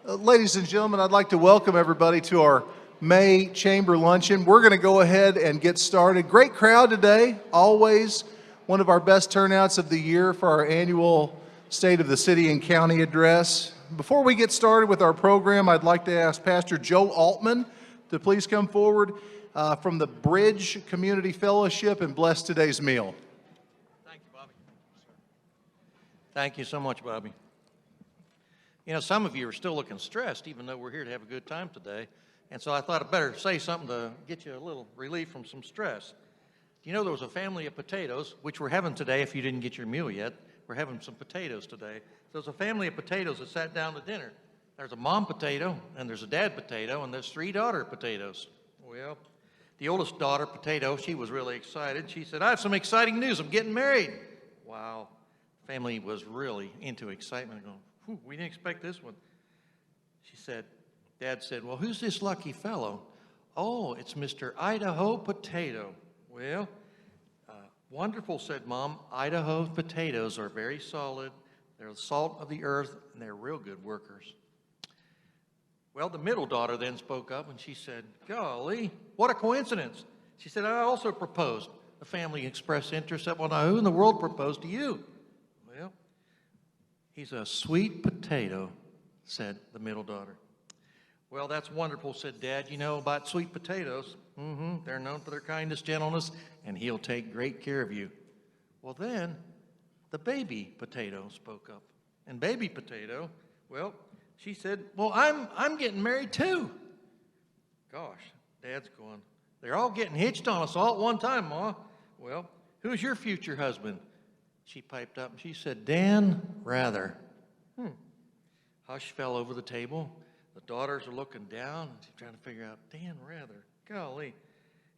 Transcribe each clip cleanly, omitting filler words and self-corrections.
Ladies and gentlemen, I'd like to welcome everybody to our May Chamber Luncheon. We're going to go ahead and get started. Great crowd today, always one of our best turnouts of the year for our annual State of the City and County address. Before we get started with our program, I'd like to ask Pastor Joe Altman to please come forward from the Bridge Community Fellowship and bless today's meal. Thank you, Bobby. Thank you so much, Bobby. You know, some of you are still looking stressed, even though we're here to have a good time today. And so I thought I'd better say something to get you a little relief from some stress. You know, there was a family of potatoes, which we're having today if you didn't get your meal yet. We're having some potatoes today. So there's a family of potatoes that sat down to dinner. There's a mom potato, and there's a dad potato, and there's 3 daughter potatoes. Well, the oldest daughter potato, she was really excited. She said, I have some exciting news. I'm getting married. Wow. Family was really into excitement, going, whew, we didn't expect this one. She said, Dad said, well, who's this lucky fellow? Oh, it's Mr. Idaho Potato. Well, wonderful, said Mom. Idaho potatoes are very solid. They're the salt of the earth, and they're real good workers. Well, the middle daughter then spoke up, and she said, golly, what a coincidence. She said, I also proposed. The family expressed interest. Well, now, who in the world proposed to you? Well, he's a sweet potato, said the middle daughter. Well, that's wonderful, said Dad. You know about sweet potatoes. They're known for their kindness, gentleness, and he'll take great care of you. Well, then, the baby potato spoke up. And baby potato, well, she said, well, I'm getting married too. Gosh, Dad's going, they're all getting hitched on us all at one time, Ma. Well, who's your future husband? She piped up and she said, Dan Rather. Hush fell over the table. The daughters are looking down and trying to figure out, Dan Rather, golly.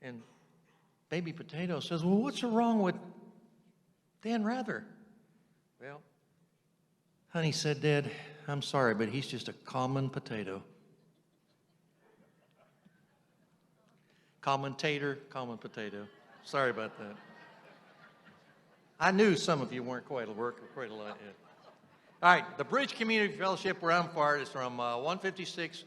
And baby potato says, well, what's wrong with Dan Rather? Well, honey said, Dad, I'm sorry, but he's just a common potato. Commentator, common potato. Sorry about that. I knew some of you weren't quite a lot yet. All right, the Bridge Community Fellowship where I'm part is from 156,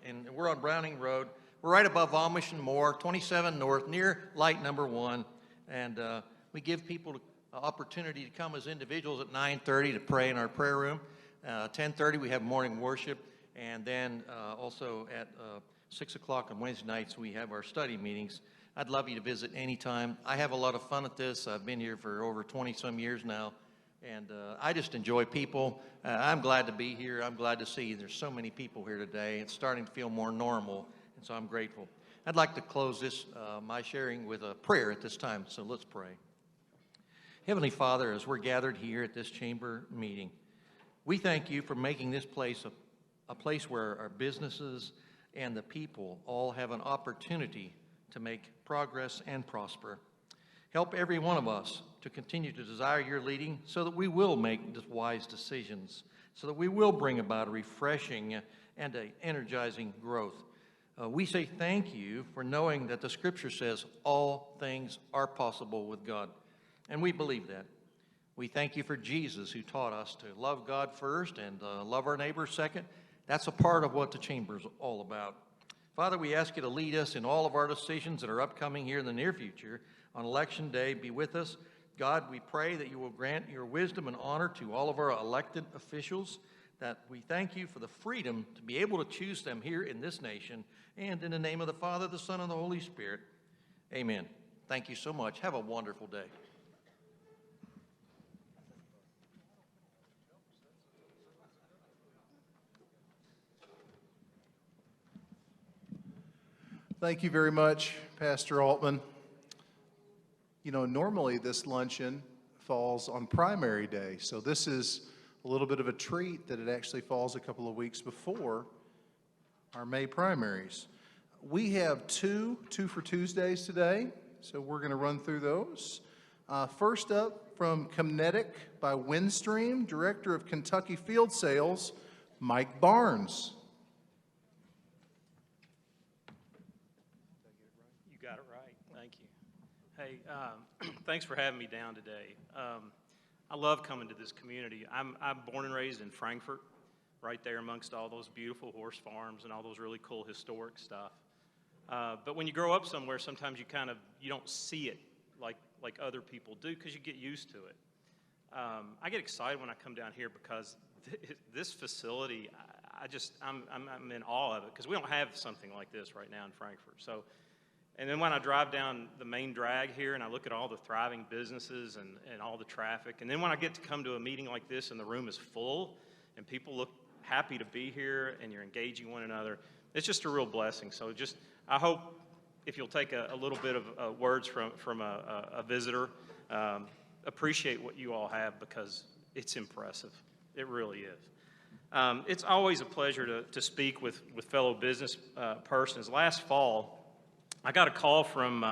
and we're on Browning Road. We're right above Amish and Moore, 27 North, near light number 1. And we give people opportunity to come as individuals at 9:30 to pray in our prayer room. 10:30 we have morning worship, and then also at 6 o'clock on Wednesday nights we have our study meetings. I'd love you to visit anytime. I have a lot of fun at this. I've been here for over 20-some years now, and I just enjoy people. I'm glad to be here. I'm glad to see there's so many people here today. It's starting to feel more normal, and so I'm grateful. I'd like to close this, my sharing, with a prayer at this time, so let's pray. Heavenly Father, as we're gathered here at this chamber meeting, we thank you for making this place a place where our businesses and the people all have an opportunity to make progress and prosper. Help every one of us to continue to desire your leading so that we will make wise decisions, so that we will bring about a refreshing and an energizing growth. We say thank you for knowing that the Scripture says all things are possible with God, and we believe that. We thank you for Jesus, who taught us to love God first and love our neighbor second. That's a part of what the chamber is all about. Father, we ask you to lead us in all of our decisions that are upcoming here in the near future. On Election Day, be with us. God, we pray that you will grant your wisdom and honor to all of our elected officials, that we thank you for the freedom to be able to choose them here in this nation, and in the name of the Father, the Son, and the Holy Spirit. Amen. Thank you so much. Have a wonderful day. Thank you very much, Pastor Altman. You know, normally this luncheon falls on primary day, so this is a little bit of a treat that it actually falls a couple of weeks before our May primaries. We have two for Tuesdays today, so we're going to run through those. First up, from Kinetic by Windstream, Director of Kentucky Field Sales, Mike Barnes. Got it right. Thank you. Hey, thanks for having me down today. I love coming to this community. I'm born and raised in Frankfort, right there amongst all those beautiful horse farms and all those really cool historic stuff. But when you grow up somewhere, sometimes you don't see it like other people do because you get used to it. I get excited when I come down here because this facility, I'm in awe of it because we don't have something like this right now in Frankfort. So, and then when I drive down the main drag here and I look at all the thriving businesses and all the traffic, and then when I get to come to a meeting like this and the room is full and people look happy to be here and you're engaging one another, it's just a real blessing. So I hope if you'll take a little bit of words from a visitor, appreciate what you all have because it's impressive. It really is. It's always a pleasure to speak with fellow business persons. Last fall, I got a call from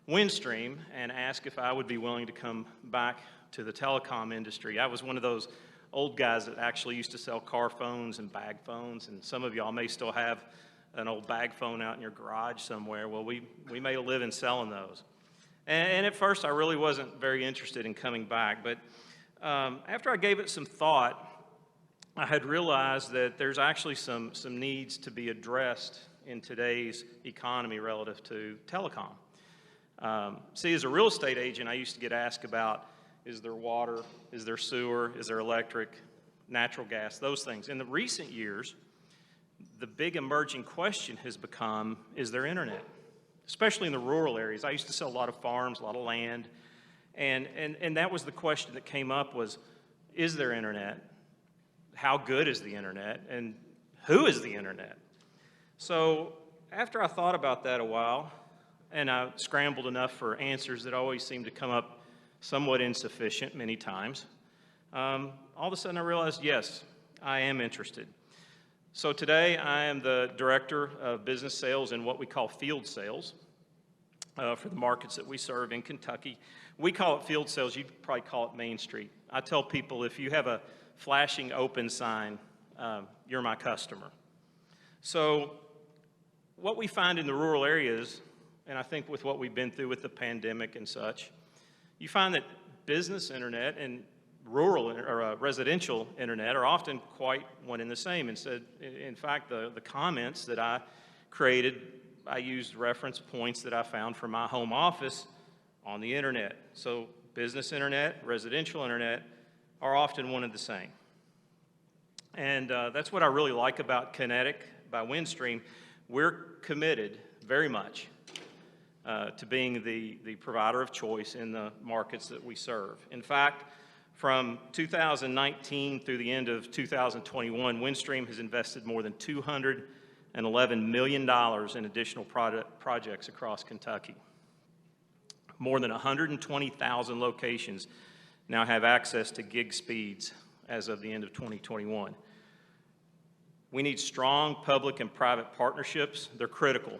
Windstream and asked if I would be willing to come back to the telecom industry. I was one of those old guys that actually used to sell car phones and bag phones, and some of y'all may still have an old bag phone out in your garage somewhere. Well, we made a living selling those. And at first, I really wasn't very interested in coming back, but after I gave it some thought, I had realized that there's actually some needs to be addressed in today's economy relative to telecom. See, as a real estate agent, I used to get asked about, is there water, is there sewer, is there electric, natural gas, those things. In the recent years, the big emerging question has become, is there internet? Especially in the rural areas. I used to sell a lot of farms, a lot of land, and that was the question that came up was, is there internet? How good is the internet? And who is the internet? So after I thought about that a while, and I scrambled enough for answers that always seemed to come up somewhat insufficient many times, all of a sudden I realized, yes, I am interested. So today I am the Director of Business Sales in what we call field sales for the markets that we serve in Kentucky. We call it field sales, you'd probably call it Main Street. I tell people if you have a flashing open sign, you're my customer. So what we find in the rural areas, and I think with what we've been through with the pandemic and such, you find that business internet and rural or residential internet are often quite one and the same. In fact, the comments that I created, I used reference points that I found from my home office on the internet. So business internet, residential internet are often one and the same. And that's what I really like about Kinetic by Windstream. We're committed very much to being the provider of choice in the markets that we serve. In fact, from 2019 through the end of 2021, Windstream has invested more than $211 million in additional projects across Kentucky. More than 120,000 locations now have access to gig speeds as of the end of 2021. We need strong public and private partnerships. They're critical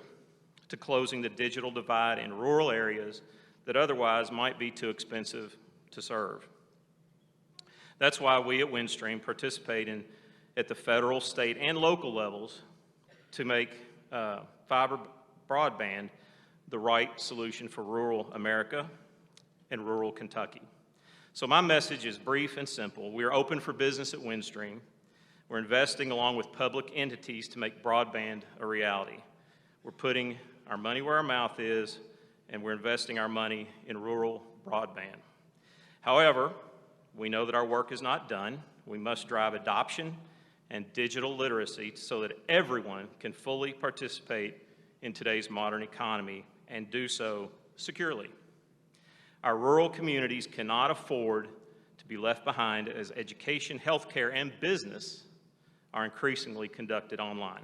to closing the digital divide in rural areas that otherwise might be too expensive to serve. That's why we at Windstream participate at the federal, state, and local levels to make fiber broadband the right solution for rural America and rural Kentucky. So my message is brief and simple. We are open for business at Windstream. We're investing along with public entities to make broadband a reality. We're putting our money where our mouth is, and we're investing our money in rural broadband. However, we know that our work is not done. We must drive adoption and digital literacy so that everyone can fully participate in today's modern economy and do so securely. Our rural communities cannot afford to be left behind as education, healthcare, and business are increasingly conducted online.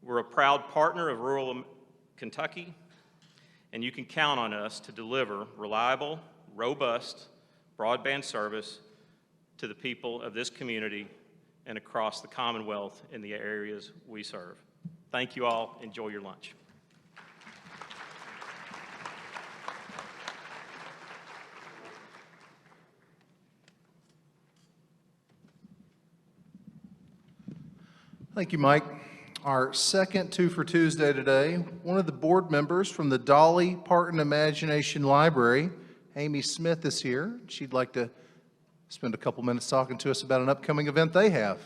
We're a proud partner of rural Kentucky, and you can count on us to deliver reliable, robust broadband service to the people of this community and across the Commonwealth in the areas we serve. Thank you all. Enjoy your lunch. Thank you, Mike. Our second Two for Tuesday today, one of the board members from the Dolly, Parton Imagination Library, Amy Smith, is here. She'd like to spend a couple minutes talking to us about an upcoming event they have.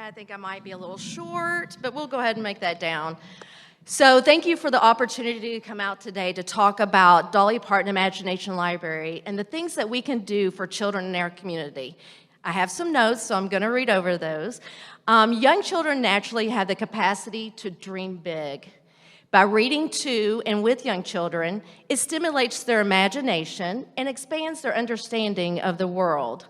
I think I might be a little short, but we'll go ahead and make that down. So thank you for the opportunity to come out today to talk about Dolly Parton Imagination Library and the things that we can do for children in our community. I have some notes, so I'm going to read over those. Young children naturally have the capacity to dream big. By reading to and with young children, it stimulates their imagination and expands their understanding of the world.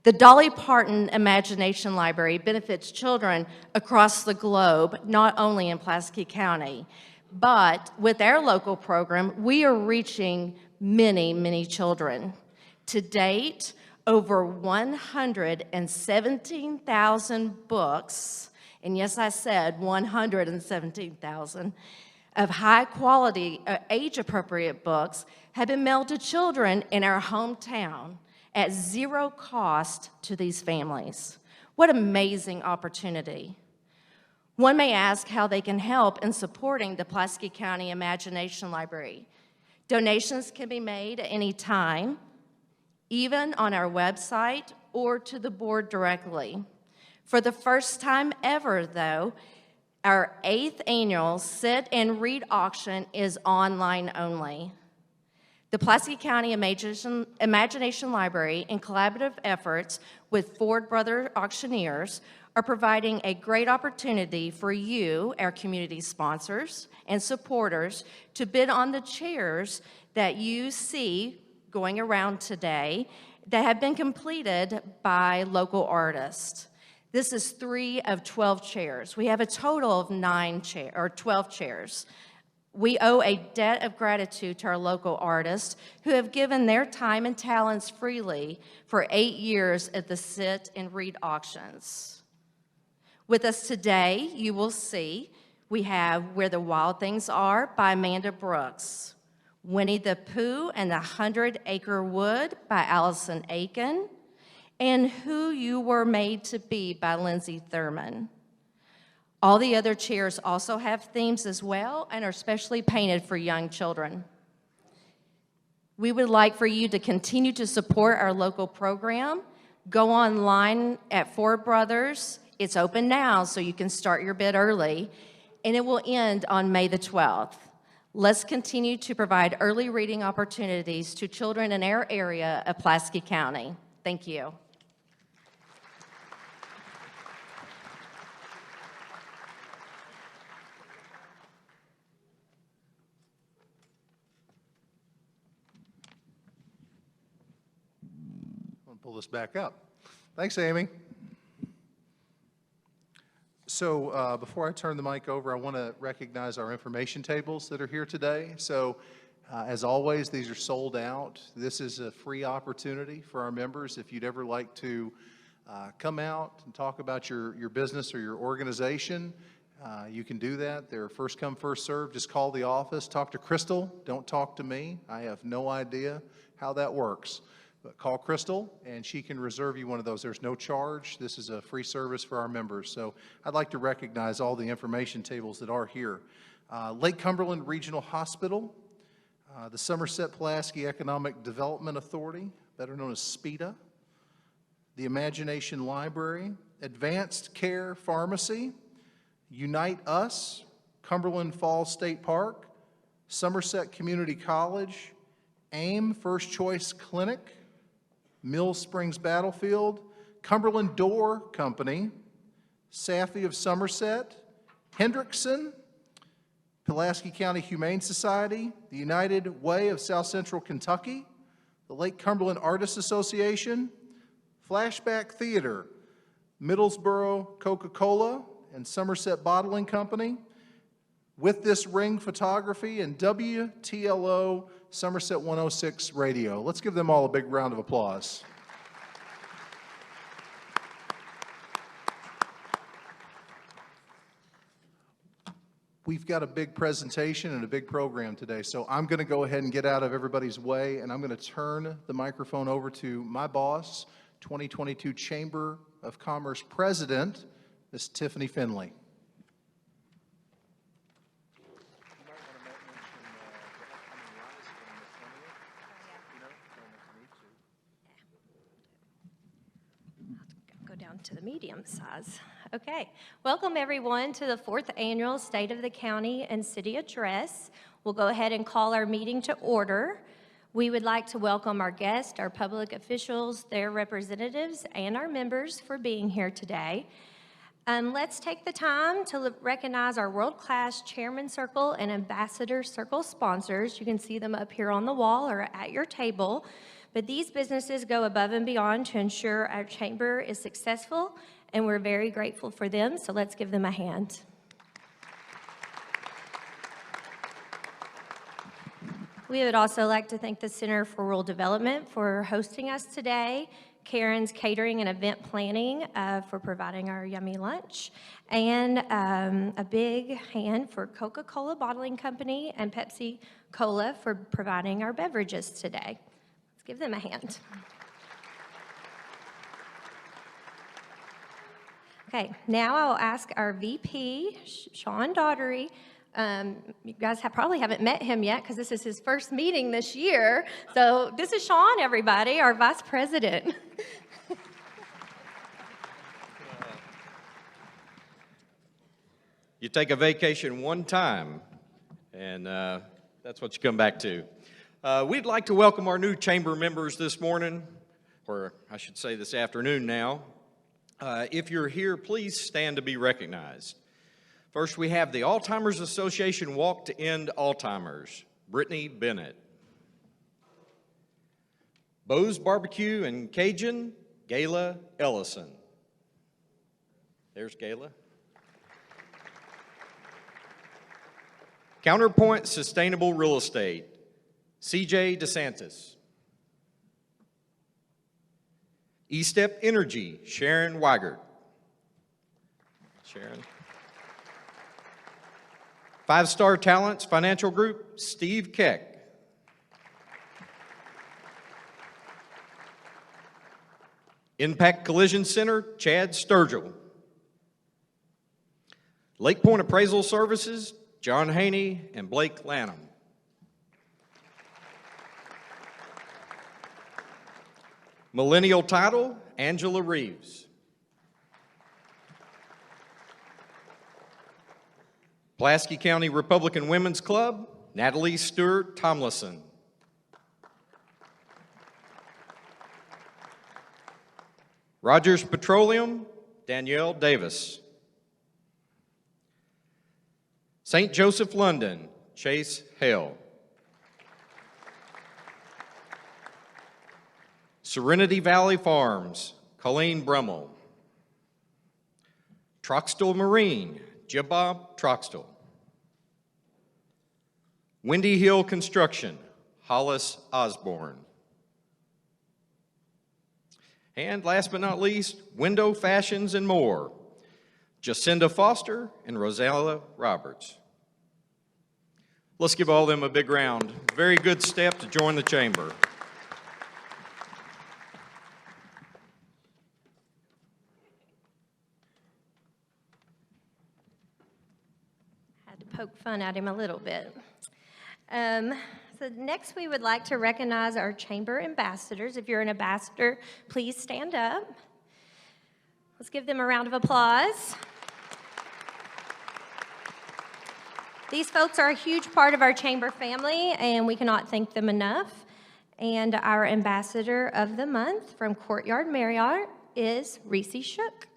The Dolly Parton Imagination Library benefits children across the globe, not only in Pulaski County, but with our local program, we are reaching many, many children. To date, over 117,000 books, and yes, I said 117,000, of high-quality, age-appropriate books have been mailed to children in our hometown at zero cost to these families. What amazing opportunity. One may ask how they can help in supporting the Pulaski County Imagination Library. Donations can be made at any time, even on our website or to the board directly. For the first time ever, though, our 8th annual Sit and Read auction is online only. The Pulaski County Imagination Library, in collaborative efforts with Ford Brothers Auctioneers, are providing a great opportunity for you, our community sponsors and supporters, to bid on the chairs that you see going around today that have been completed by local artists. This is 3 of 12 chairs. We have a total of 12 chairs. We owe a debt of gratitude to our local artists who have given their time and talents freely for 8 years at the Sit and Read auctions. With us today, you will see, we have Where the Wild Things Are by Amanda Brooks, Winnie the Pooh and the 100-Acre Wood by Allison Aiken, and Who You Were Made to Be by Lindsay Thurman. All the other chairs also have themes as well and are specially painted for young children. We would like for you to continue to support our local program. Go online at Ford Brothers. It's open now, so you can start your bid early, and it will end on May the 12th. Let's continue to provide early reading opportunities to children in our area of Pulaski County. Thank you. Pull this back up. Thanks, Amy. So before I turn the mic over, I want to recognize our information tables that are here today. So as always, these are sold out. This is a free opportunity for our members. If you'd ever like to come out and talk about your business or your organization, you can do that. They're first come, first served. Just call the office, talk to Crystal. Don't talk to me. I have no idea how that works. But call Crystal, and she can reserve you one of those. There's no charge. This is a free service for our members. So I'd like to recognize all the information tables that are here. Lake Cumberland Regional Hospital, the Somerset Pulaski Economic Development Authority, better known as SPEDA, the Imagination Library, Advanced Care Pharmacy, Unite Us, Cumberland Falls State Park, Somerset Community College, AIM First Choice Clinic, Mill Springs Battlefield, Cumberland Door Company, Saffy of Somerset, Hendrickson, Pulaski County Humane Society, the United Way of South Central Kentucky, the Lake Cumberland Artists Association, Flashback Theater, Middlesboro Coca-Cola, and Somerset Bottling Company, With This Ring Photography, and WTLO Somerset 106 Radio. Let's give them all a big round of applause. We've got a big presentation and a big program today, so I'm going to go ahead and get out of everybody's way, and I'm going to turn the microphone over to my boss, 2022 Chamber of Commerce President, Ms. Tiffany Finley. To the medium size. Okay, welcome everyone to the 4th Annual State of the County and City Address. We'll go ahead and call our meeting to order. We would like to welcome our guests, our public officials, their representatives, and our members for being here today. Let's take the time to recognize our world-class Chairman Circle and Ambassador Circle sponsors. You can see them up here on the wall or at your table. But these businesses go above and beyond to ensure our chamber is successful, and we're very grateful for them, so let's give them a hand. We would also like to thank the Center for Rural Development for hosting us today, Karen's Catering and Event Planning for providing our yummy lunch, and a big hand for Coca-Cola Bottling Company and Pepsi Cola for providing our beverages today. Let's give them a hand. Okay, now I'll ask our VP, Sean Daugherty. You guys probably haven't met him yet because this is his first meeting this year. So this is Sean, everybody, our Vice President. You take a vacation one time, and that's what you come back to. We'd like to welcome our new chamber members this morning, or I should say this afternoon now. If you're here, please stand to be recognized. First, we have the Alzheimer's Association Walk to End Alzheimer's, Brittany Bennett. Bo's Barbecue and Cajun, Gayla Ellison. There's Gayla. Counterpoint Sustainable Real Estate, CJ DeSantis. E-Step Energy, Sharon Weigert. Sharon. Five Star Talents Financial Group, Steve Keck. Impact Collision Center, Chad Sturgill. Lake Point Appraisal Services, John Haney and Blake Lanham. Millennial Title, Angela Reeves. Pulaski County Republican Women's Club, Natalie Stewart Tomlinson. Rogers Petroleum, Danielle Davis. St. Joseph London, Chase Hale. Serenity Valley Farms, Colleen Brummel. Troxtel Marine, Jibob Troxtel. Windy Hill Construction, Hollis Osborne. And last but not least, Window Fashions and More, Jacinda Foster and Rosella Roberts. Let's give all of them a big round. Very good step to join the chamber. Had to poke fun at him a little bit. So next we would like to recognize our chamber ambassadors. If you're an ambassador, please stand up. Let's give them a round of applause. These folks are a huge part of our chamber family, and we cannot thank them enough. And our ambassador of the month from Courtyard Marriott is Reese Shook.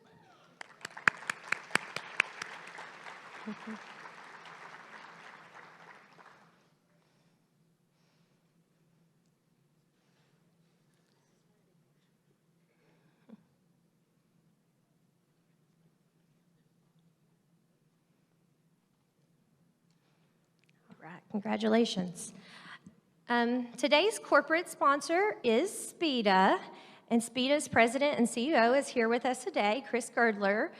Congratulations. Today's corporate sponsor is Spida, and Spida's president and CEO is here with us today, Chris Girdler,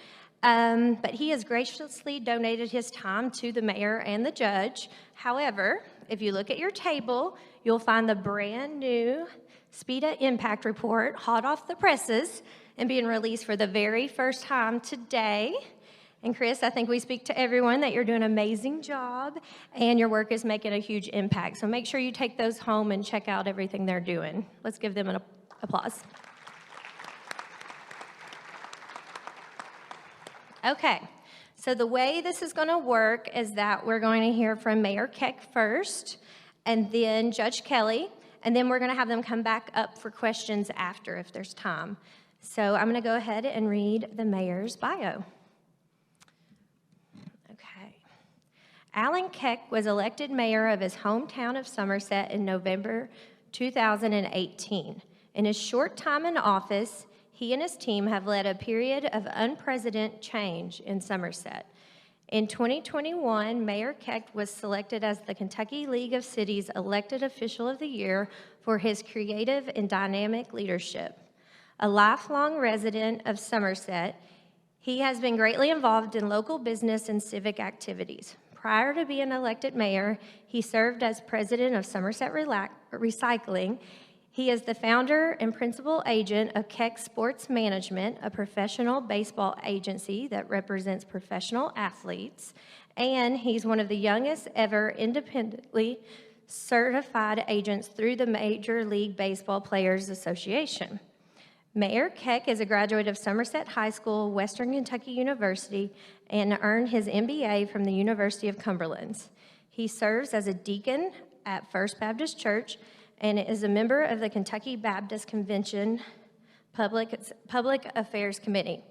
but he has graciously donated his time to the mayor and the judge. However, if you look at your table, you'll find the brand new Spida Impact Report, hot off the presses, and being released for the very first time today. And Chris, I think we speak to everyone that you're doing an amazing job and your work is making a huge impact. So make sure you take those home and check out everything they're doing. Let's give them an applause. Okay, so the way this is going to work is that we're going to hear from Mayor Keck first, and then Judge Kelley, and then we're going to have them come back up for questions after if there's time. So I'm going to go ahead and read the mayor's bio. Okay. Alan Keck was elected mayor of his hometown of Somerset in November 2018. In his short time in office, he and his team have led a period of unprecedented change in Somerset. In 2021, Mayor Keck was selected as the Kentucky League of Cities Elected Official of the Year for his creative and dynamic leadership. A lifelong resident of Somerset, he has been greatly involved in local business and civic activities. Prior to being elected mayor, he served as president of Somerset Recycling. He is the founder and principal agent of Keck Sports Management, a professional baseball agency that represents professional athletes, and he's one of the youngest ever independently certified agents through the Major League Baseball Players Association. Mayor Keck is a graduate of Somerset High School, Western Kentucky University, and earned his MBA from the University of Cumberland. He serves as a deacon at First Baptist Church and is a member of the Kentucky Baptist Convention Public Affairs Committee.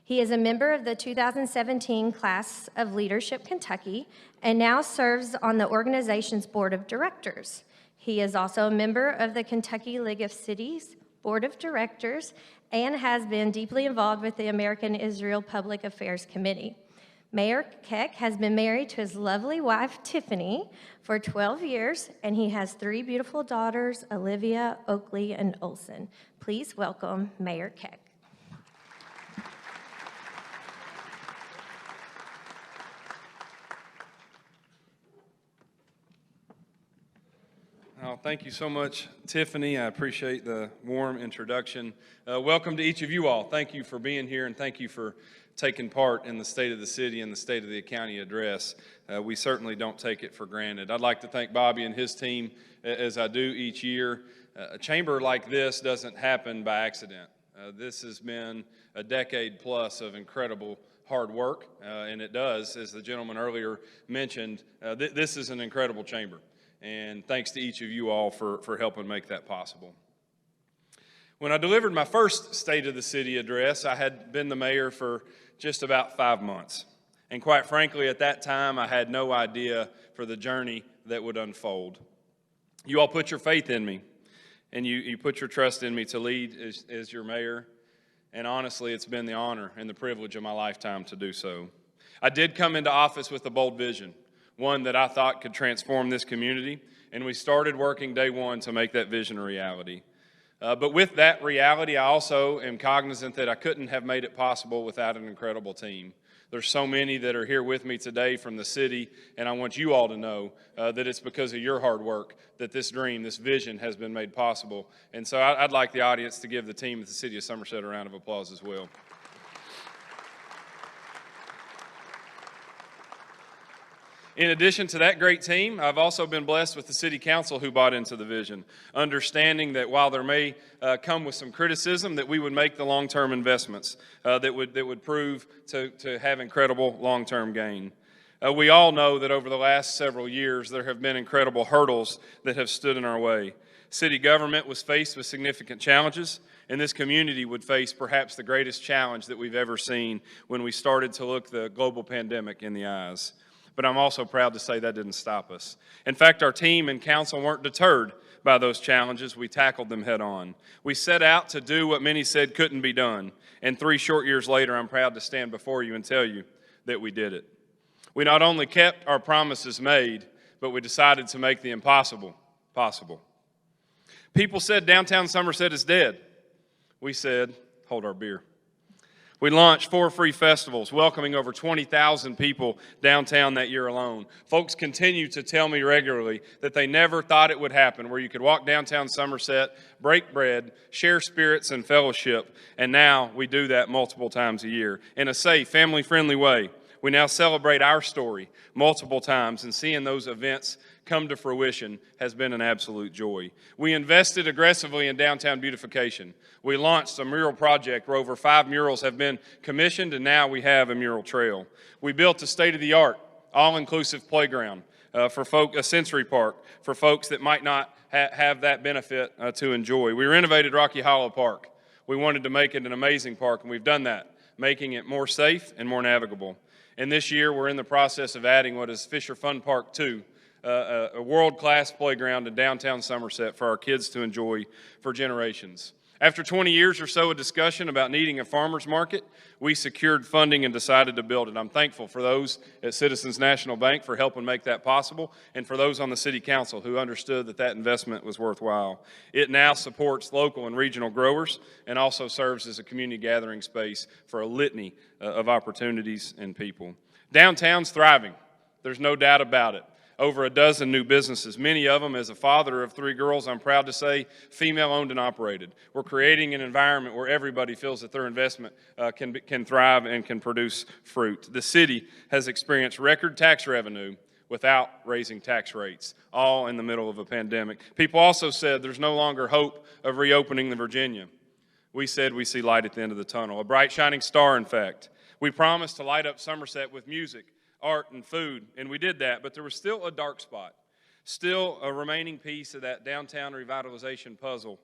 He is a member of the 2017 Class of Leadership Kentucky and now serves on the organization's board of directors. He is also a member of the Kentucky League of Cities Board of Directors and has been deeply involved with the American Israel Public Affairs Committee. Mayor Keck has been married to his lovely wife, Tiffany, for 12 years, and he has 3 beautiful daughters, Olivia, Oakley, and Olson. Please welcome Mayor Keck. Oh, thank you so much, Tiffany. I appreciate the warm introduction. Welcome to each of you all. Thank you for being here, and thank you for taking part in the State of the City and the State of the County address. We certainly don't take it for granted. I'd like to thank Bobby and his team, as I do each year. A chamber like this doesn't happen by accident. This has been a decade plus of incredible hard work, and it does, as the gentleman earlier mentioned, this is an incredible chamber. And thanks to each of you all for helping make that possible. When I delivered my first State of the City address, I had been the mayor for just about 5 months. And quite frankly, at that time, I had no idea for the journey that would unfold. You all put your faith in me, and you put your trust in me to lead as your mayor. And honestly, it's been the honor and the privilege of my lifetime to do so. I did come into office with a bold vision, one that I thought could transform this community, and we started working day one to make that vision a reality. But with that reality, I also am cognizant that I couldn't have made it possible without an incredible team. There's so many that are here with me today from the city, and I want you all to know that it's because of your hard work that this dream, this vision has been made possible. And so I'd like the audience to give the team at the City of Somerset a round of applause as well. In addition to that great team, I've also been blessed with the City Council who bought into the vision, understanding that while there may come with some criticism, that we would make the long-term investments that would prove to have incredible long-term gain. We all know that over the last several years, there have been incredible hurdles that have stood in our way. City government was faced with significant challenges, and this community would face perhaps the greatest challenge that we've ever seen when we started to look the global pandemic in the eyes. But I'm also proud to say that didn't stop us. In fact, our team and council weren't deterred by those challenges. We tackled them head on. We set out to do what many said couldn't be done. And 3 short years later, I'm proud to stand before you and tell you that we did it. We not only kept our promises made, but we decided to make the impossible possible. People said downtown Somerset is dead. We said, hold our beer. We launched 4 free festivals, welcoming over 20,000 people downtown that year alone. Folks continue to tell me regularly that they never thought it would happen, where you could walk downtown Somerset, break bread, share spirits and fellowship, and now we do that multiple times a year in a safe, family-friendly way, we now celebrate our story multiple times, and seeing those events come to fruition has been an absolute joy. We invested aggressively in downtown beautification. We launched a mural project where over 5 murals have been commissioned, and now we have a mural trail. We built a state-of-the-art, all-inclusive playground for a sensory park for folks that might not have that benefit to enjoy. We renovated Rocky Hollow Park. We wanted to make it an amazing park, and we've done that, making it more safe and more navigable. And this year, we're in the process of adding what is Fisher Fun Park 2, a world-class playground in downtown Somerset for our kids to enjoy for generations. After 20 years or so of discussion about needing a farmer's market, we secured funding and decided to build it. I'm thankful for those at Citizens National Bank for helping make that possible, and for those on the City Council who understood that that investment was worthwhile. It now supports local and regional growers and also serves as a community gathering space for a litany of opportunities and people. Downtown's thriving. There's no doubt about it. Over a dozen new businesses, many of them, as a father of 3 girls, I'm proud to say, female-owned and operated. We're creating an environment where everybody feels that their investment can thrive and can produce fruit. The city has experienced record tax revenue without raising tax rates, all in the middle of a pandemic. People also said there's no longer hope of reopening the Virginia. We said we see light at the end of the tunnel, a bright shining star, in fact. We promised to light up Somerset with music, art, and food, and we did that, but there was still a dark spot, still a remaining piece of that downtown revitalization puzzle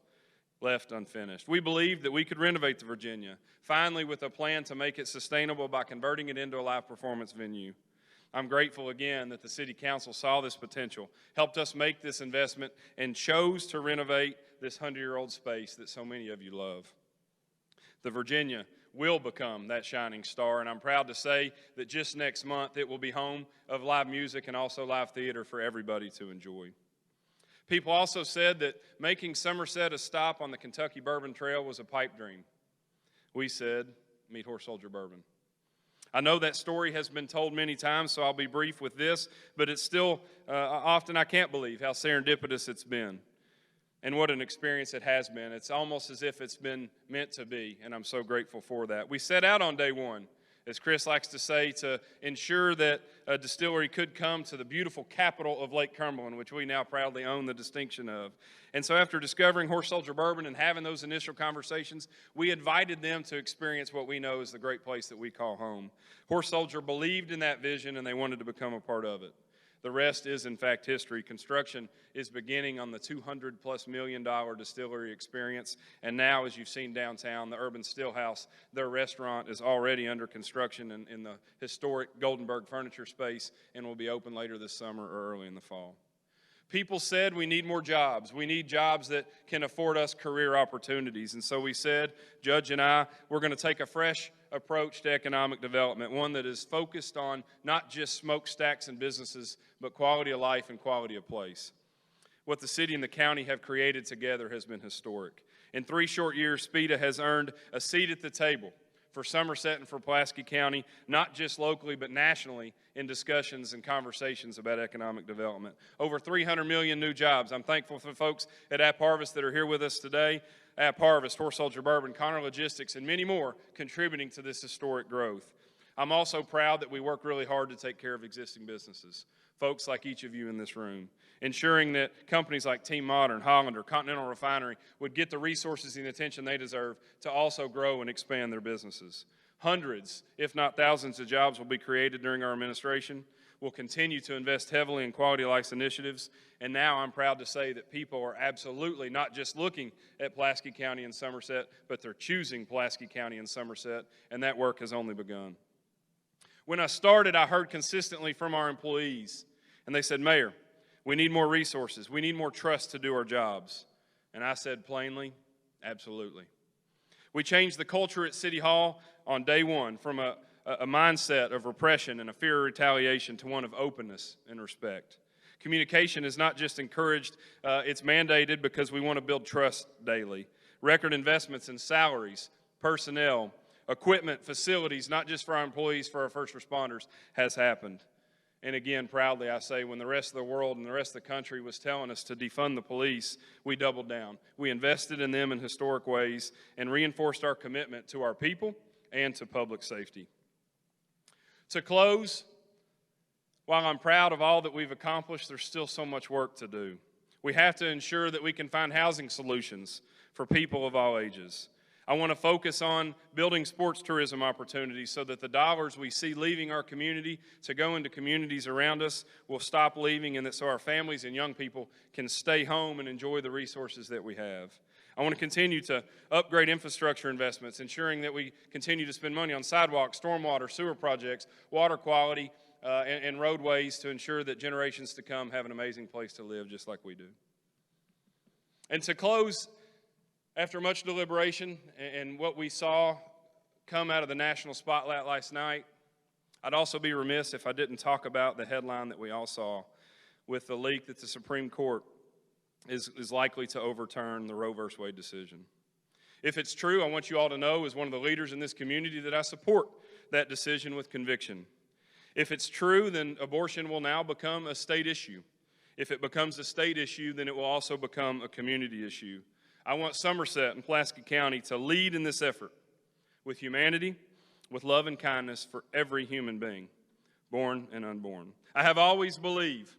left unfinished. We believed that we could renovate the Virginia, finally with a plan to make it sustainable by converting it into a live performance venue. I'm grateful again that the City Council saw this potential, helped us make this investment, and chose to renovate this 100-year-old space that so many of you love. The Virginia will become that shining star, and I'm proud to say that just next month it will be home of live music and also live theater for everybody to enjoy. People also said that making Somerset a stop on the Kentucky Bourbon Trail was a pipe dream. We said, meet Horse Soldier Bourbon. I know that story has been told many times, so I'll be brief with this, but it's still often I can't believe how serendipitous it's been. And what an experience it has been. It's almost as if it's been meant to be, and I'm so grateful for that. We set out on day one, as Chris likes to say, to ensure that a distillery could come to the beautiful capital of Lake Cumberland, which we now proudly own the distinction of. And so after discovering Horse Soldier Bourbon and having those initial conversations, we invited them to experience what we know is the great place that we call home. Horse Soldier believed in that vision, and they wanted to become a part of it. The rest is, in fact, history. Construction is beginning on the $200+ million distillery experience. And now, as you've seen downtown, the Urban Stillhouse, their restaurant is already under construction in the historic Goldenberg furniture space and will be open later this summer or early in the fall. People said we need more jobs. We need jobs that can afford us career opportunities. And so we said, Judge and I, we're going to take a fresh approach to economic development, one that is focused on not just smokestacks and businesses, but quality of life and quality of place. What the city and the county have created together has been historic. In 3 short years, SPEDA has earned a seat at the table for Somerset and for Pulaski County, not just locally but nationally, in discussions and conversations about economic development. Over 300 million new jobs. I'm thankful for folks at App Harvest that are here with us today. App Harvest, Horse Soldier Bourbon, Connor Logistics, and many more contributing to this historic growth. I'm also proud that we work really hard to take care of existing businesses, folks like each of you in this room, ensuring that companies like Team Modern, Hollander, Continental Refinery would get the resources and attention they deserve to also grow and expand their businesses. Hundreds, if not thousands, of jobs will be created during our administration. We'll continue to invest heavily in quality of life initiatives, and now I'm proud to say that people are absolutely not just looking at Pulaski County and Somerset, but they're choosing Pulaski County and Somerset, and that work has only begun. When I started, I heard consistently from our employees, and they said, Mayor, we need more resources. We need more trust to do our jobs. And I said plainly, absolutely. We changed the culture at City Hall on day one from a mindset of repression and a fear of retaliation to one of openness and respect. Communication is not just encouraged, it's mandated because we want to build trust daily. Record investments in salaries, personnel, equipment, facilities, not just for our employees, for our first responders, has happened. And again, proudly I say, when the rest of the world and the rest of the country was telling us to defund the police, we doubled down. We invested in them in historic ways and reinforced our commitment to our people and to public safety. To close, while I'm proud of all that we've accomplished, there's still so much work to do. We have to ensure that we can find housing solutions for people of all ages. I want to focus on building sports tourism opportunities so that the dollars we see leaving our community to go into communities around us will stop leaving, and that so our families and young people can stay home and enjoy the resources that we have. I want to continue to upgrade infrastructure investments, ensuring that we continue to spend money on sidewalks, stormwater, sewer projects, water quality, and roadways to ensure that generations to come have an amazing place to live just like we do. And to close, after much deliberation and what we saw come out of the national spotlight last night, I'd also be remiss if I didn't talk about the headline that we all saw with the leak that the Supreme Court is likely to overturn the Roe v. Wade decision. If it's true, I want you all to know, as one of the leaders in this community, that I support that decision with conviction. If it's true, then abortion will now become a state issue. If it becomes a state issue, then it will also become a community issue. I want Somerset and Pulaski County to lead in this effort with humanity, with love and kindness for every human being, born and unborn. I have always believed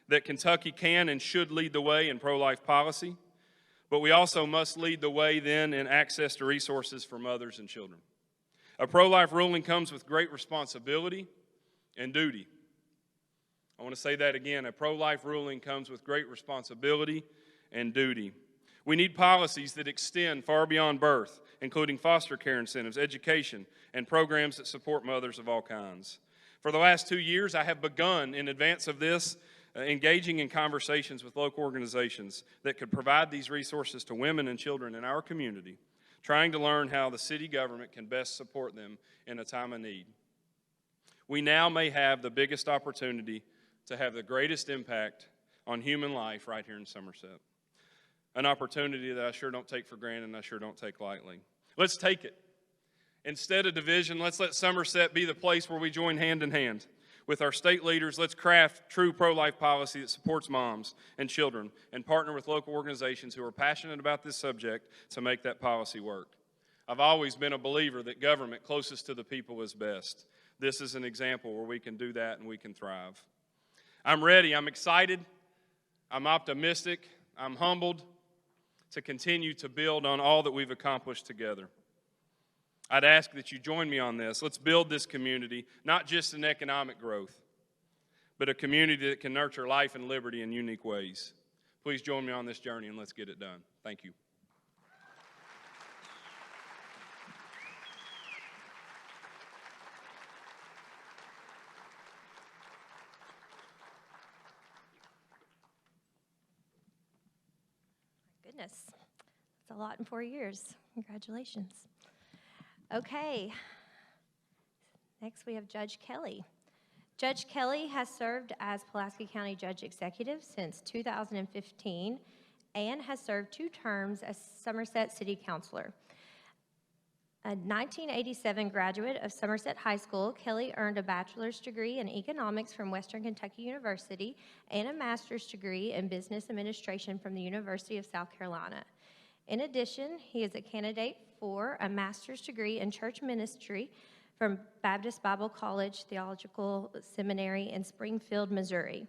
that Kentucky can and should lead the way in pro-life policy, but we also must lead the way then in access to resources for mothers and children. A pro-life ruling comes with great responsibility and duty. I want to say that again. A pro-life ruling comes with great responsibility and duty. We need policies that extend far beyond birth, including foster care incentives, education, and programs that support mothers of all kinds. For the last 2 years, I have begun, in advance of this, engaging in conversations with local organizations that could provide these resources to women and children in our community, trying to learn how the city government can best support them in a time of need. We now may have the biggest opportunity to have the greatest impact on human life right here in Somerset. An opportunity that I sure don't take for granted and I sure don't take lightly. Let's take it. Instead of division, let's let Somerset be the place where we join hand in hand. With our state leaders, let's craft true pro-life policy that supports moms and children and partner with local organizations who are passionate about this subject to make that policy work. I've always been a believer that government closest to the people is best. This is an example where we can do that and we can thrive. I'm ready, I'm excited, I'm optimistic, I'm humbled to continue to build on all that we've accomplished together. I'd ask that you join me on this. Let's build this community, not just in economic growth, but a community that can nurture life and liberty in unique ways. Please join me on this journey and let's get it done. Thank you. Goodness, that's a lot in 4 years. Congratulations. Okay, next we have Judge Kelley. Judge Kelley has served as Pulaski County Judge Executive since 2015 and has served 2 terms as Somerset City Councilor. A 1987 graduate of Somerset High School, Kelley earned a bachelor's degree in economics from Western Kentucky University and a master's degree in business administration from the University of South Carolina. In addition, he is a candidate for a master's degree in church ministry from Baptist Bible College Theological Seminary in Springfield, Missouri.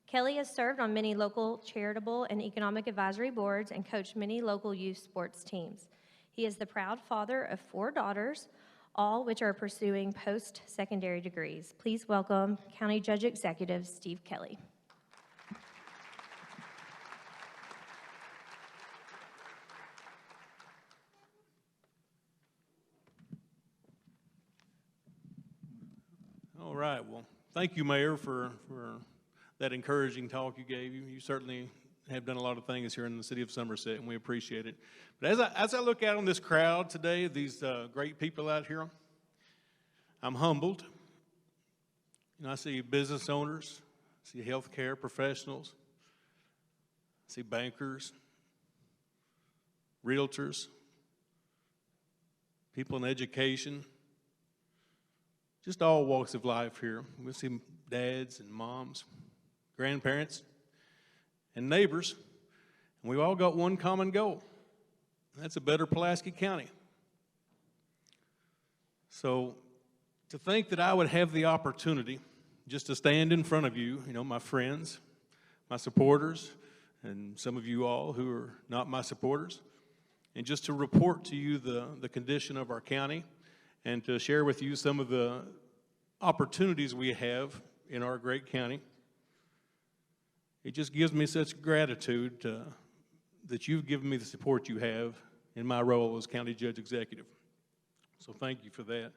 Kelley has served on many local charitable and economic advisory boards and coached many local youth sports teams. He is the proud father of 4 daughters, all which are pursuing post-secondary degrees. Please welcome County Judge Executive Steve Kelley. All right, well, thank you, Mayor, for that encouraging talk you gave. You certainly have done a lot of things here in the city of Somerset, and we appreciate it. But as I look out on this crowd today, these great people out here, I'm humbled. You know, I see business owners, I see healthcare professionals, I see bankers, realtors, people in education, just all walks of life here. We see dads and moms, grandparents, and neighbors, and we've all got one common goal. That's a better Pulaski County. So To think that I would have the opportunity just to stand in front of you, my friends, my supporters, and some of you all who are not my supporters, and just to report to you the condition of our county and to share with you some of the opportunities we have in our great county. It just gives me such gratitude that you've given me the support you have in my role as County Judge Executive. So thank you for that.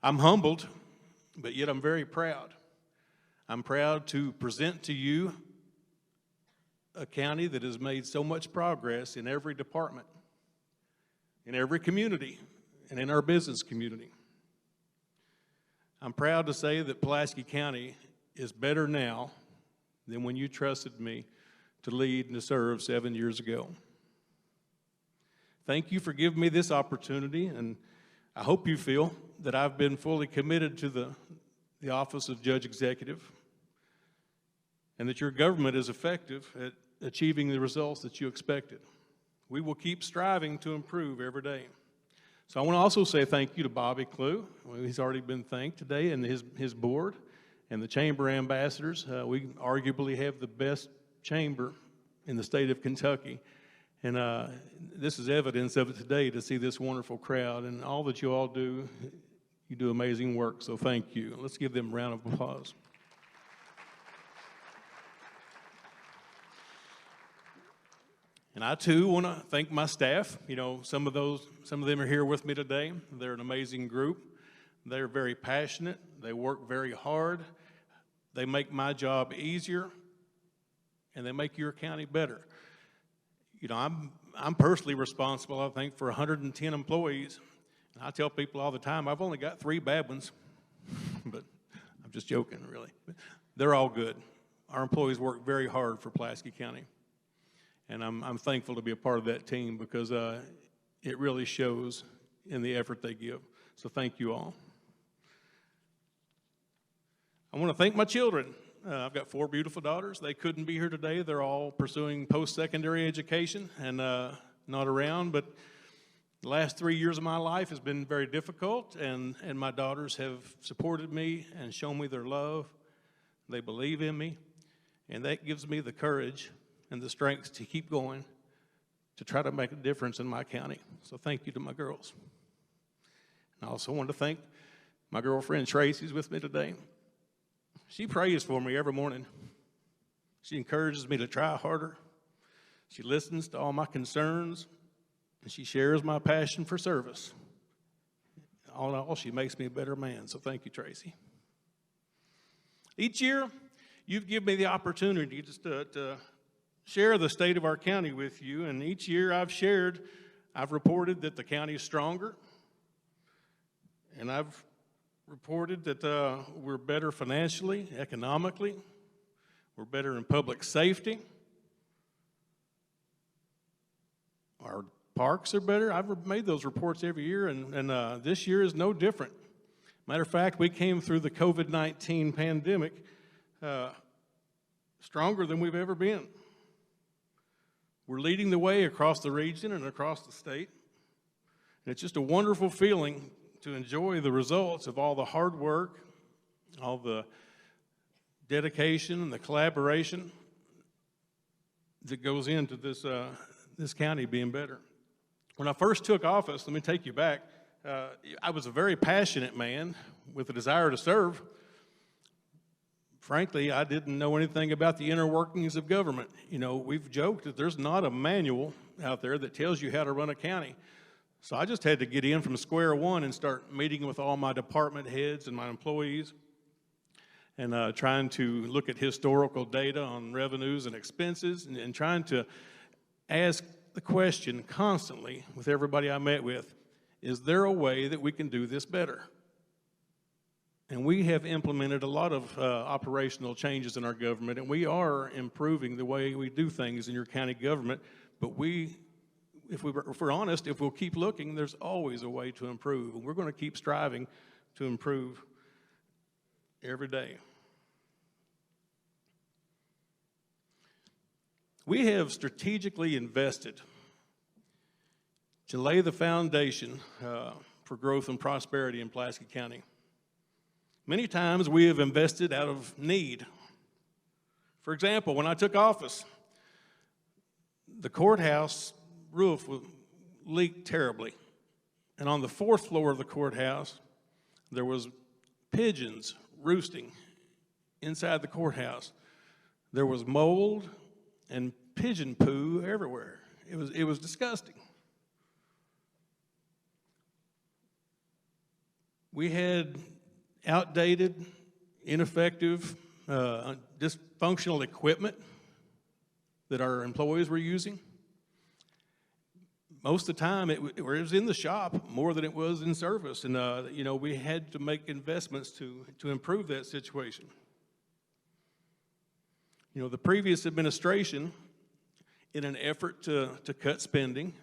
I'm humbled, but yet I'm very proud. I'm proud to present to you a county that has made so much progress in every department, in every community, and in our business community. I'm proud to say that Pulaski County is better now than when you trusted me to lead and to serve 7 years ago. Thank you for giving me this opportunity, and I hope you feel that I've been fully committed to the office of Judge Executive and that your government is effective at achieving the results that you expected. We will keep striving to improve every day. So I want to also say thank you to Bobby Clue. Well, he's already been thanked today, and his board and the chamber ambassadors. We arguably have the best chamber in the state of Kentucky. And this is evidence of it today to see this wonderful crowd. And all that you all do, you do amazing work. So thank you. Let's give them a round of applause. And I too want to thank my staff. Some of them are here with me today. They're an amazing group. They're very passionate. They work very hard. They make my job easier, and they make your county better. I'm personally responsible, I think, for 110 employees. And I tell people all the time, I've only got 3 bad ones. But I'm just joking, really. They're all good. Our employees work very hard for Pulaski County. And I'm thankful to be a part of that team because it really shows in the effort they give. So thank you all. I want to thank my children. I've got 4 beautiful daughters. They couldn't be here today. They're all pursuing post-secondary education and not around. But the last 3 years of my life has been very difficult, and my daughters have supported me and shown me their love. They believe in me, and that gives me the courage and the strength to keep going to try to make a difference in my county. So thank you to my girls. And I also want to thank my girlfriend Tracy, who's with me today. She prays for me every morning. She encourages me to try harder. She listens to all my concerns, and she shares my passion for service. All in all, she makes me a better man, so thank you, Tracy. Each year, you've given me the opportunity just to share the state of our county with you, and each year I've reported that the county is stronger, and I've reported that we're better financially, economically, we're better in public safety, our parks are better. I've made those reports every year, and this year is no different. Matter of fact, we came through the COVID-19 pandemic stronger than we've ever been. We're leading the way across the region and across the state. And it's just a wonderful feeling to enjoy the results of all the hard work, all the dedication and the collaboration that goes into this county being better. When I first took office, let me take you back, I was a very passionate man with a desire to serve. Frankly, I didn't know anything about the inner workings of government. We've joked that there's not a manual out there that tells you how to run a county. So I just had to get in from square one and start meeting with all my department heads and my employees and trying to look at historical data on revenues and expenses and trying to ask the question constantly with everybody I met with, is there a way that we can do this better? And we have implemented a lot of operational changes in our government, and we are improving the way we do things in your county government. But if we're honest, if we'll keep looking, there's always a way to improve. And we're going to keep striving to improve every day. We have strategically invested to lay the foundation for growth and prosperity in Pulaski County. Many times we have invested out of need. For example, when I took office, the courthouse roof leaked terribly. And on the 4th floor of the courthouse, there was pigeons roosting inside the courthouse. There was mold and pigeon poo everywhere. It was disgusting. We had outdated, ineffective, dysfunctional equipment that our employees were using. Most of the time, it was in the shop more than it was in service, and we had to make investments to improve that situation. The previous administration, in an effort to cut spending,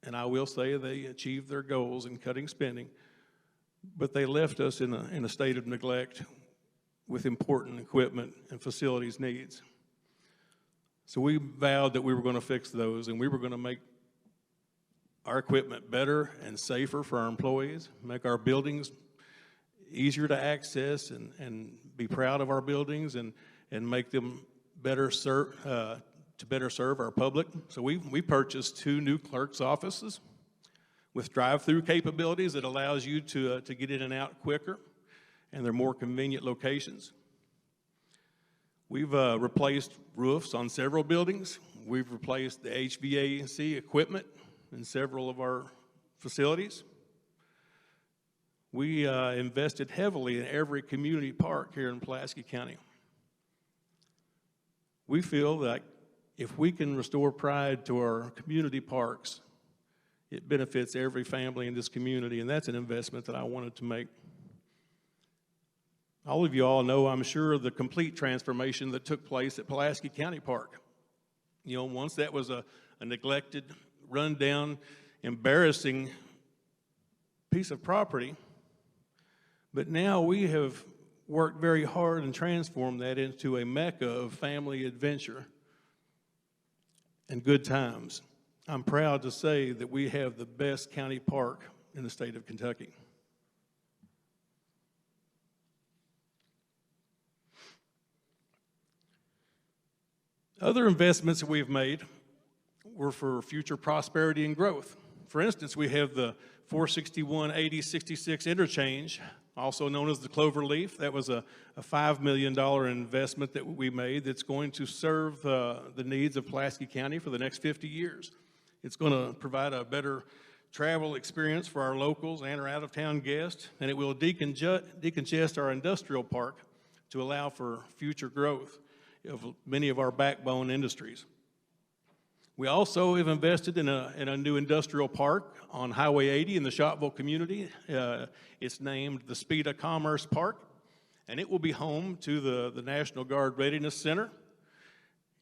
and I will say they achieved their goals in cutting spending, but they left us in a state of neglect with important equipment and facilities needs. So we vowed that we were going to fix those, and we were going to make our equipment better and safer for our employees, make our buildings easier to access, and be proud of our buildings, and make them better serve our public. So we purchased 2 new clerk's offices with drive-through capabilities that allows you to get in and out quicker, and they're more convenient locations. We've replaced roofs on several buildings. We've replaced the HVAC equipment in several of our facilities. We invested heavily in every community park here in Pulaski County. We feel that if we can restore pride to our community parks, it benefits every family in this community, and that's an investment that I wanted to make. All of you all know, I'm sure, the complete transformation that took place at Pulaski County Park. Once that was a neglected, run-down, embarrassing piece of property, but now we have worked very hard and transformed that into a mecca of family adventure and good times. I'm proud to say that we have the best county park in the state of Kentucky. Other investments that we've made were for future prosperity and growth. For instance, we have the 461-8066 interchange, also known as the Clover Leaf. That was a $5 million investment that we made that's going to serve the needs of Pulaski County for the next 50 years. It's going to provide a better travel experience for our locals and our out-of-town guests, and it will decongest our industrial park to allow for future growth of many of our backbone industries. We also have invested in a new industrial park on Highway 80 in the Shopville community. It's named the Speda Commerce Park, and it will be home to the National Guard Readiness Center.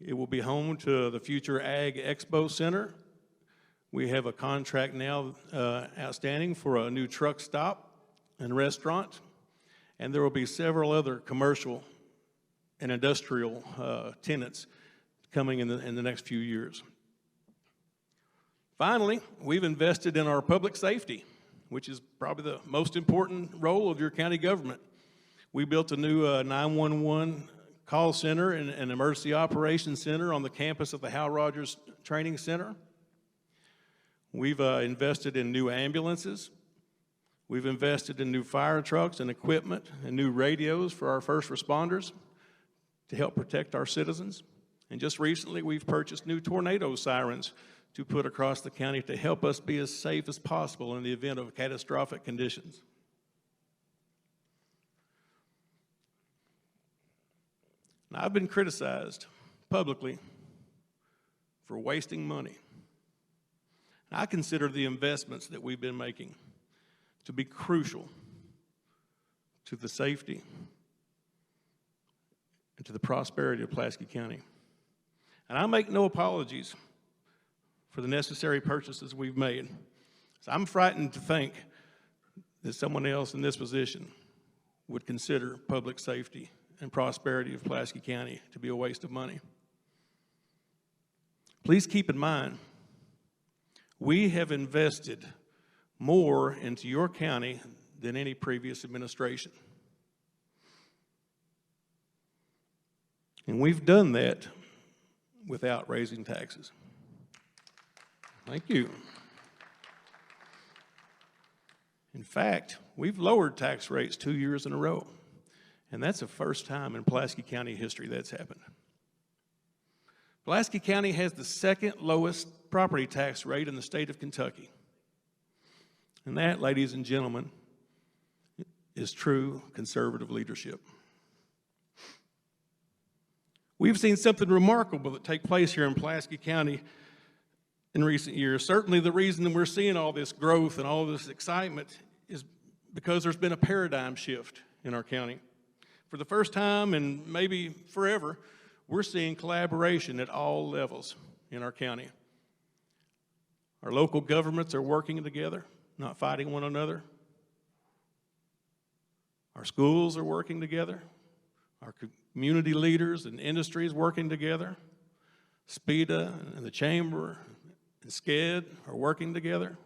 It will be home to the future Ag Expo Center. We have a contract now outstanding for a new truck stop and restaurant, and there will be several other commercial and industrial tenants coming in the next few years. Finally, we've invested in our public safety, which is probably the most important role of your county government. We built a new 911 call center and an emergency operations center on the campus of the Hal Rogers Training Center. We've invested in new ambulances. We've invested in new fire trucks and equipment and new radios for our first responders to help protect our citizens. And just recently, we've purchased new tornado sirens to put across the county to help us be as safe as possible in the event of catastrophic conditions. Now, I've been criticized publicly for wasting money. I consider the investments that we've been making to be crucial to the safety and to the prosperity of Pulaski County. And I make no apologies for the necessary purchases we've made. So I'm frightened to think that someone else in this position would consider public safety and prosperity of Pulaski County to be a waste of money. Please keep in mind, we have invested more into your county than any previous administration. And we've done that without raising taxes. Thank you. In fact, we've lowered tax rates 2 years in a row, and that's the first time in Pulaski County history that's happened. Pulaski County has the second lowest property tax rate in the state of Kentucky. And that, ladies and gentlemen, is true conservative leadership. We've seen something remarkable that take place here in Pulaski County in recent years. Certainly the reason that we're seeing all this growth and all this excitement is because there's been a paradigm shift in our county. For the first time and maybe forever, we're seeing collaboration at all levels in our county. Our local governments are working together, not fighting one another. Our schools are working together. Our community leaders and industries working together. SPEDA and the Chamber and SCED are working together.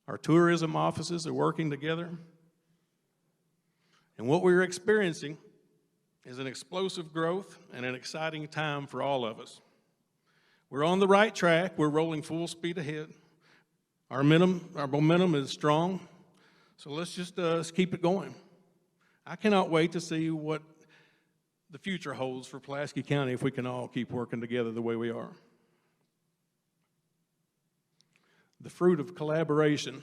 Our tourism offices are working together. And what we're experiencing is an explosive growth and an exciting time for all of us. We're on the right track. We're rolling full speed ahead. Our momentum is strong, so let's just keep it going. I cannot wait to see what the future holds for Pulaski County if we can all keep working together the way we are. The fruit of collaboration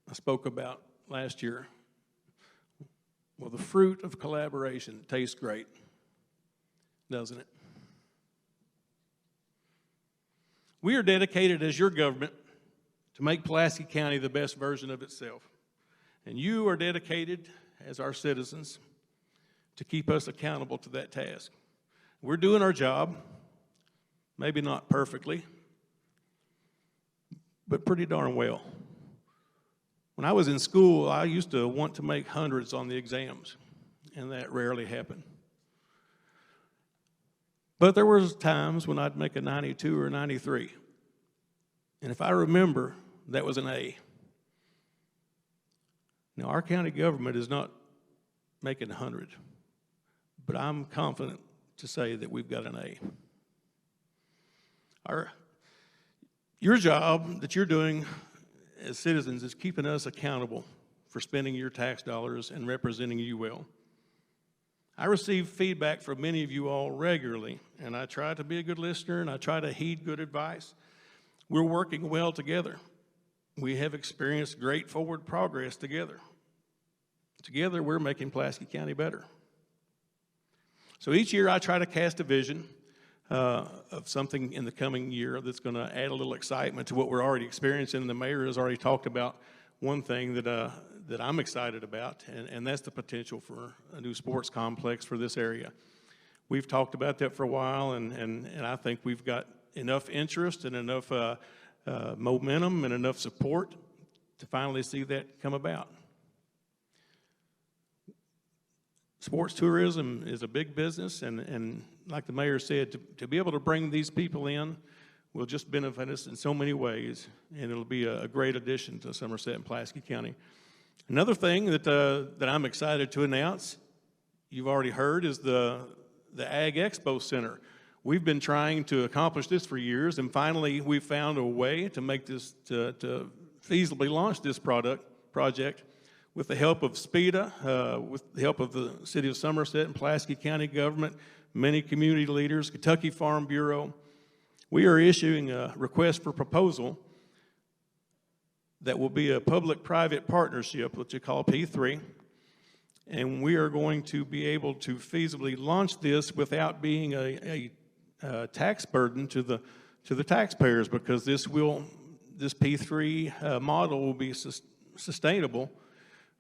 I spoke about last year. Well, the fruit of collaboration tastes great, doesn't it? We are dedicated as your government to make Pulaski County the best version of itself. And you are dedicated as our citizens to keep us accountable to that task. We're doing our job, maybe not perfectly, but pretty darn well. When I was in school, I used to want to make hundreds on the exams, and that rarely happened. But there was times when I'd make a 92 or 93. And if I remember, that was an A. Now, our county government is not making 100, but I'm confident to say that we've got an A. Your job that you're doing as citizens is keeping us accountable for spending your tax dollars and representing you well. I receive feedback from many of you all regularly, and I try to be a good listener and I try to heed good advice. We're working well together. We have experienced great forward progress together. Together, we're making Pulaski County better. So each year I try to cast a vision of something in the coming year that's going to add a little excitement to what we're already experiencing. And the mayor has already talked about one thing that I'm excited about, and that's the potential for a new sports complex for this area. We've talked about that for a while, and I think we've got enough interest and enough momentum and enough support to finally see that come about. Sports tourism is a big business, and like the mayor said, to be able to bring these people in will just benefit us in so many ways, and it'll be a great addition to Somerset and Pulaski County. Another thing that I'm excited to announce, you've already heard, is the Ag Expo Center. We've been trying to accomplish this for years, and finally we found a way to make this, to feasibly launch this project with the help of SPEDA, with the help of the City of Somerset and Pulaski County government, many community leaders, Kentucky Farm Bureau. We are issuing a request for proposal that will be a public-private partnership, which we call P3, and we are going to be able to feasibly launch this without being a tax burden to the taxpayers, because this P3 model will be sustainable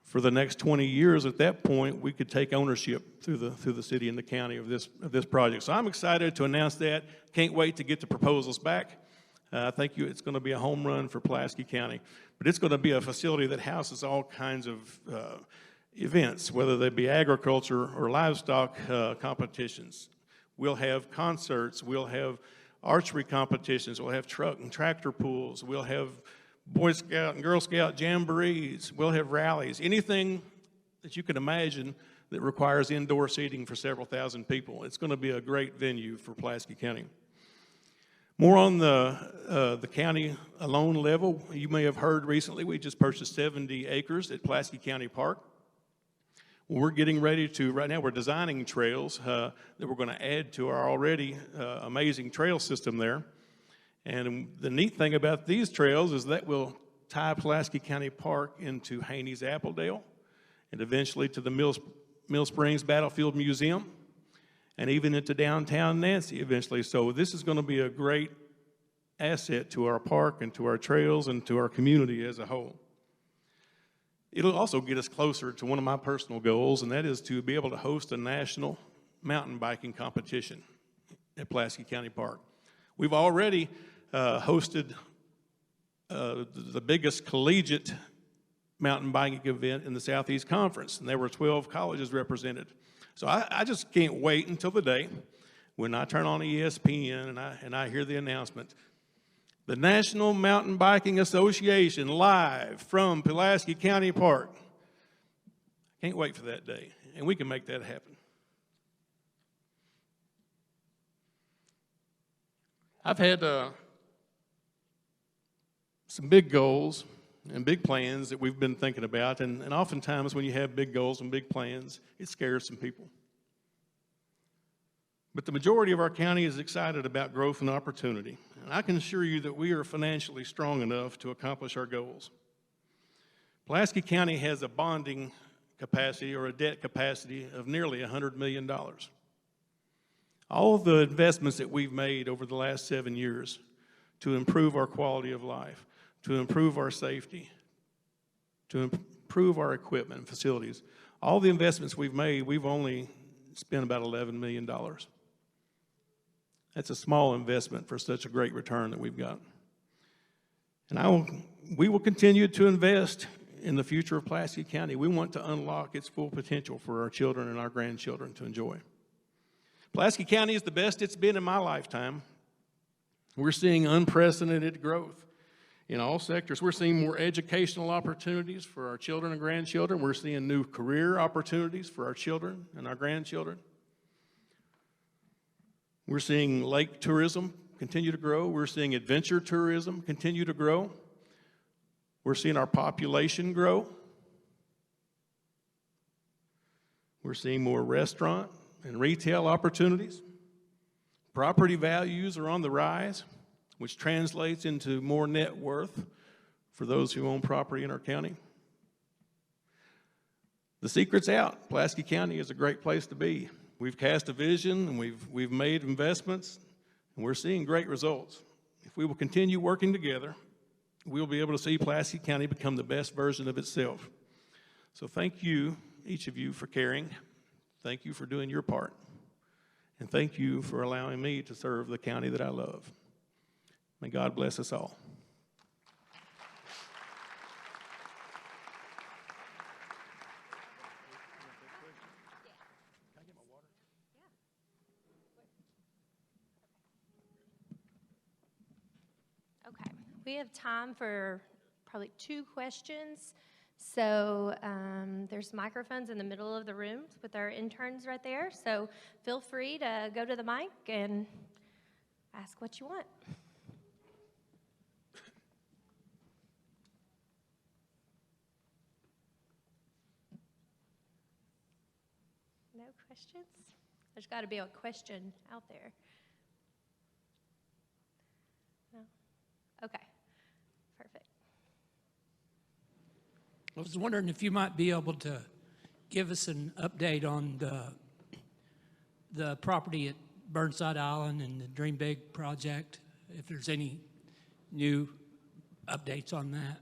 for the next 20 years. At that point, we could take ownership through the city and the county of this project. So I'm excited to announce that. Can't wait to get the proposals back. I think it's going to be a home run for Pulaski County. But it's going to be a facility that houses all kinds of events, whether they be agriculture or livestock competitions. We'll have concerts. We'll have archery competitions. We'll have truck and tractor pools. We'll have Boy Scout and Girl Scout jamborees. We'll have rallies. Anything that you can imagine that requires indoor seating for several thousand people. It's going to be a great venue for Pulaski County. More on the county alone level, you may have heard recently we just purchased 70 acres at Pulaski County Park. We're getting ready to, right now we're designing trails that we're going to add to our already amazing trail system there. And the neat thing about these trails is that we'll tie Pulaski County Park into Haney's Appledale and eventually to the Mill Springs Battlefield Museum and even into downtown Nancy eventually. So this is going to be a great asset to our park and to our trails and to our community as a whole. It'll also get us closer to one of my personal goals, and that is to be able to host a national mountain biking competition at Pulaski County Park. We've already hosted the biggest collegiate mountain biking event in the Southeast Conference, and there were 12 colleges represented. So I just can't wait until the day when I turn on ESPN and I hear the announcement. The National Mountain Biking Association live from Pulaski County Park. Can't wait for that day, and we can make that happen. I've had some big goals and big plans that we've been thinking about, and oftentimes when you have big goals and big plans, it scares some people. But the majority of our county is excited about growth and opportunity, and I can assure you that we are financially strong enough to accomplish our goals. Pulaski County has a bonding capacity or a debt capacity of nearly $100 million. All of the investments that we've made over the last 7 years to improve our quality of life, to improve our safety, to improve our equipment and facilities, all the investments we've made, we've only spent about $11 million. That's a small investment for such a great return that we've got. And we will continue to invest in the future of Pulaski County. We want to unlock its full potential for our children and our grandchildren to enjoy. Pulaski County is the best it's been in my lifetime. We're seeing unprecedented growth in all sectors. We're seeing more educational opportunities for our children and grandchildren. We're seeing new career opportunities for our children and our grandchildren. We're seeing lake tourism continue to grow. We're seeing adventure tourism continue to grow. We're seeing our population grow. We're seeing more restaurant and retail opportunities. Property values are on the rise, which translates into more net worth for those who own property in our county. The secret's out. Pulaski County is a great place to be. We've cast a vision and we've made investments, and we're seeing great results. If we will continue working together, we'll be able to see Pulaski County become the best version of itself. So thank you, each of you, for caring. Thank you for doing your part. And thank you for allowing me to serve the county that I love. May God bless us all. Okay, we have time for probably 2 questions. So there's microphones in the middle of the room with our interns right there. So feel free to go to the mic and ask what you want. No questions? There's got to be a question out there. No? Okay, perfect. I was wondering if you might be able to give us an update on the property at Burnside Island and the Dream Big project, if there's any new updates on that.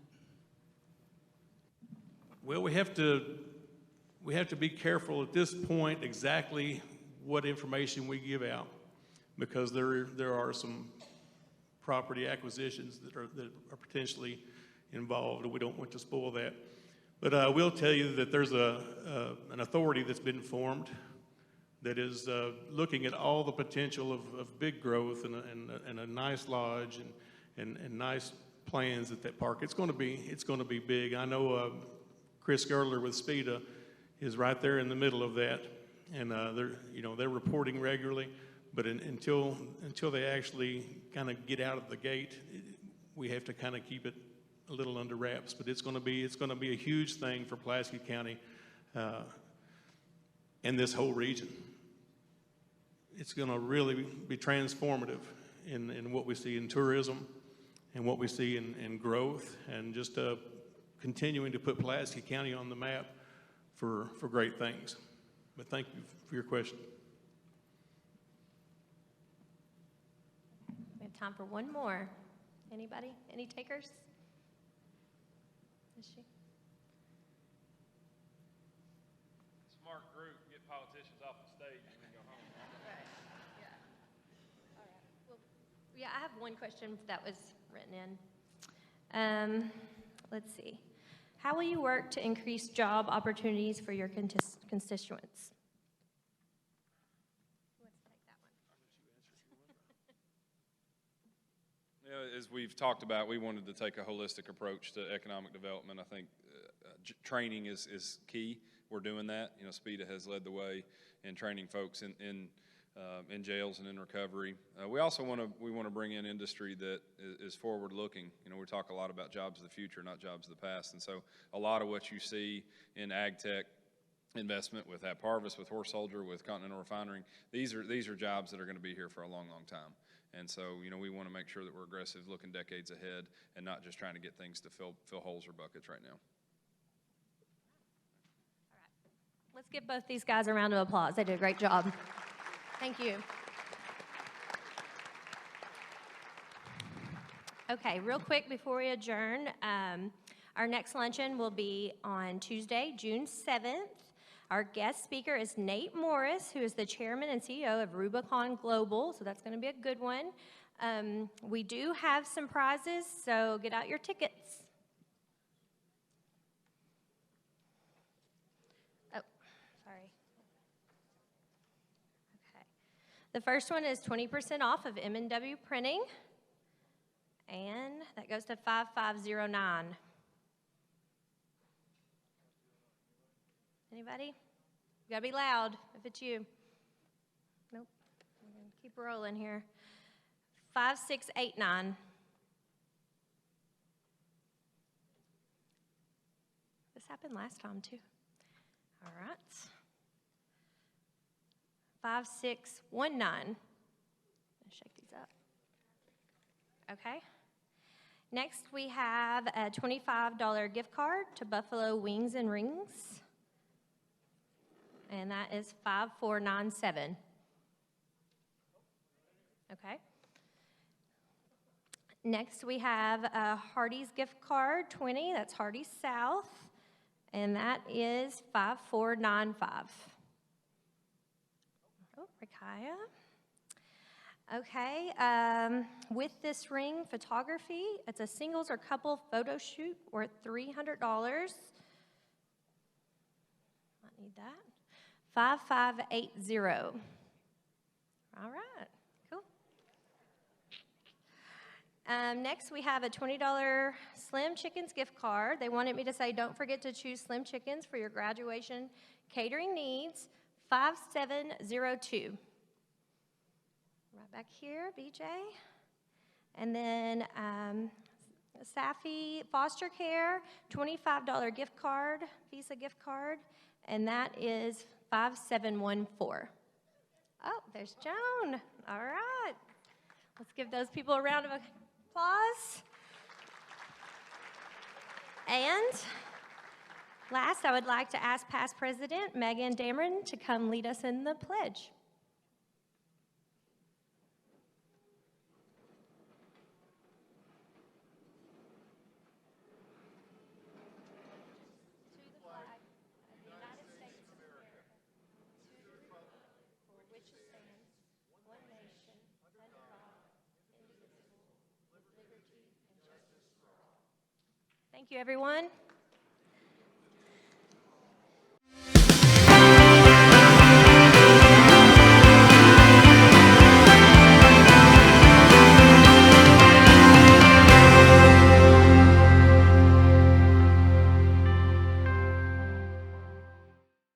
Well, we have to be careful at this point exactly what information we give out, because there are some property acquisitions that are potentially involved, and we don't want to spoil that. But I will tell you that there's an authority that's been formed that is looking at all the potential of big growth and a nice lodge and nice plans at that park. It's going to be big. I know Chris Girdler with SPEDA is right there in the middle of that. And they're reporting regularly, but until they actually kind of get out of the gate, we have to kind of keep it a little under wraps. But it's going to be a huge thing for Pulaski County and this whole region. It's going to really be transformative in what we see in tourism and what we see in growth, and just continuing to put Pulaski County on the map for great things. But thank you for your question. We have time for one more. Anybody? Any takers? Is she? Smart group, get politicians off the stage and then go home. Right. Yeah. All right. Well, yeah, I have one question that was written in. Let's see. How will you work to increase job opportunities for your constituents? Who wants to take that one? As we've talked about, we wanted to take a holistic approach to economic development. I think training is key. We're doing that. SPEDA has led the way in training folks in jails and in recovery. We also want to bring in industry that is forward-looking. We talk a lot about jobs of the future, not jobs of the past. And so a lot of what you see in ag tech investment with App Harvest, with Horse Soldier, with Continental Refinery, these are jobs that are going to be here for a long, long time. And so, we want to make sure that we're aggressive, looking decades ahead, and not just trying to get things to fill holes or buckets right now. All right. Let's give both these guys a round of applause. They did a great job. Thank you. Okay, real quick before we adjourn, our next luncheon will be on Tuesday, June 7th. Our guest speaker is Nate Morris, who is the chairman and CEO of Rubicon Global, so that's going to be a good one. We do have some prizes, so get out your tickets. Oh, sorry. Okay. The first one is 20% off of M&W Printing, and that goes to 5509. Anybody? You gotta be loud if it's you. Nope. We're gonna keep rolling here. 5689. This happened last time too. All right. 5619. Let's shake these up. Okay. Next we have a $25 gift card to Buffalo Wings and Rings. And that is 5497. Okay. Next, we have a Hardee's gift card, 20. That's Hardee's South. And that is 5495. Oh, Rakaya. Okay. With this ring photography, it's a singles or couple photo shoot worth $300. Might need that. 5580. All right, cool. Next, we have a $20 Slim Chickens gift card. They wanted me to say, don't forget to choose Slim Chickens for your graduation catering needs. 5702. Right back here, BJ. And then Safi Foster Care, $25 gift card, Visa gift card, and that is 5714. Oh, there's Joan. All right. Let's give those people a round of applause. And last, I would like to ask past President Megan Dameron to come lead us in the pledge. Thank you, everyone.